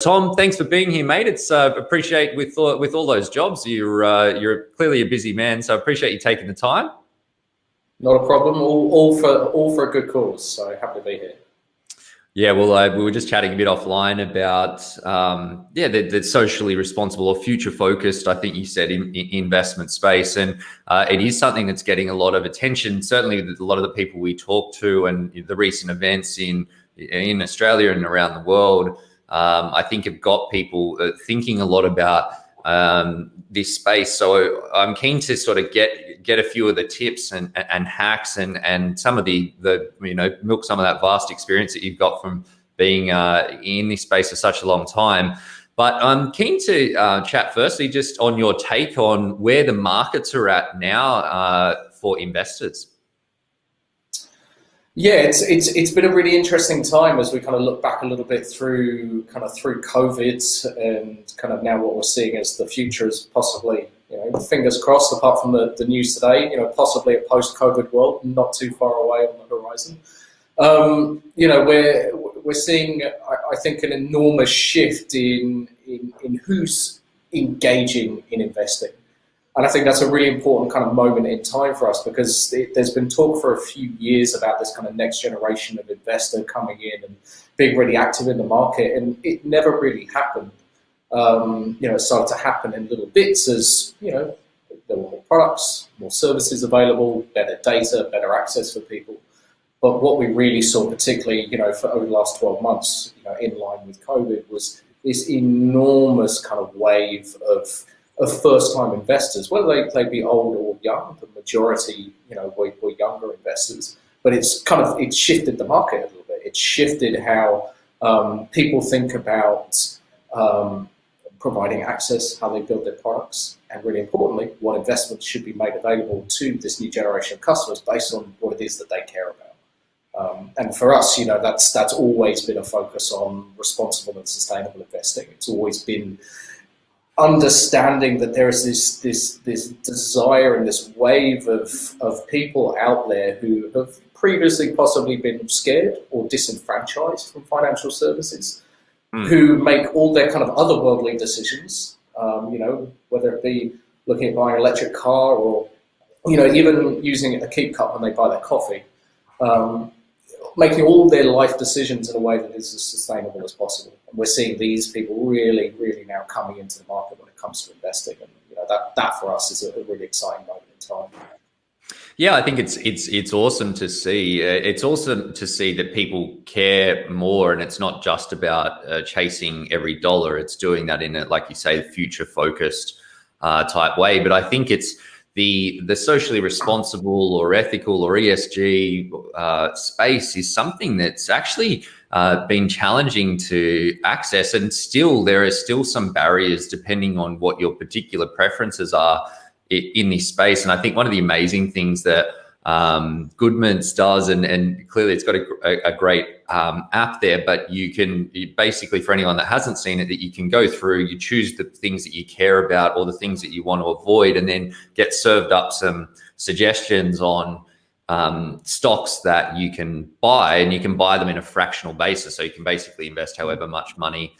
Tom, thanks for being here, mate. It's appreciate with all those jobs. You're clearly a busy man, so I appreciate you taking the time. Not a problem. All for a good cause. So happy to be here. Yeah, well, we were just chatting a bit offline about the socially responsible or future focused, I think you said, in investment space, and it is something that's getting a lot of attention. Certainly, a lot of the people we talk to and the recent events in Australia and around the world, I think have got people thinking a lot about this space. So I'm keen to sort of get a few of the tips and hacks and some of the milk some of that vast experience that you've got from being in this space for such a long time. But I'm keen to chat firstly just on your take on where the markets are at now for investors. Yeah, it's been a really interesting time as we kind of look back a little bit through COVID and kind of now what we're seeing as the future is possibly, fingers crossed, apart from the news today, possibly a post-COVID world not too far away on the horizon. We're seeing, I think, an enormous shift in who's engaging in investing. And I think that's a really important kind of moment in time for us, because there's been talk for a few years about this kind of next generation of investor coming in and being really active in the market, and it never really happened. It started to happen in little bits as, there were more products, more services available, better data, better access for people. But what we really saw, particularly, for over the last 12 months, in line with COVID, was this enormous kind of wave of first-time investors, whether they be old or young. The majority, were younger investors. But it's shifted the market a little bit. It's shifted how people think about providing access, how they build their products, and really importantly, what investments should be made available to this new generation of customers based on what it is that they care about. And for us, that's always been a focus on responsible and sustainable investing. It's always been understanding that there is this desire and this wave of people out there who have previously possibly been scared or disenfranchised from financial services, who make all their kind of otherworldly decisions, whether it be looking at buying an electric car or, even using a Keep Cup when they buy their coffee, making all their life decisions in a way that is as sustainable as possible. And we're seeing these people really, really now coming into the market when it comes to investing. And that for us is a really exciting moment in time. Yeah, I think it's awesome to see. It's awesome to see that people care more, and it's not just about chasing every dollar. It's doing that in a, like you say, future-focused type way. But I think it's the socially responsible or ethical or ESG space is something that's actually been challenging to access, and there are still some barriers depending on what your particular preferences are in this space. And I think one of the amazing things that Goodmans does, and clearly it's got a great app there, but you basically, for anyone that hasn't seen it, that you can go through, you choose the things that you care about or the things that you want to avoid, and then get served up some suggestions on stocks that you can buy, and you can buy them in a fractional basis. So you can basically invest however much money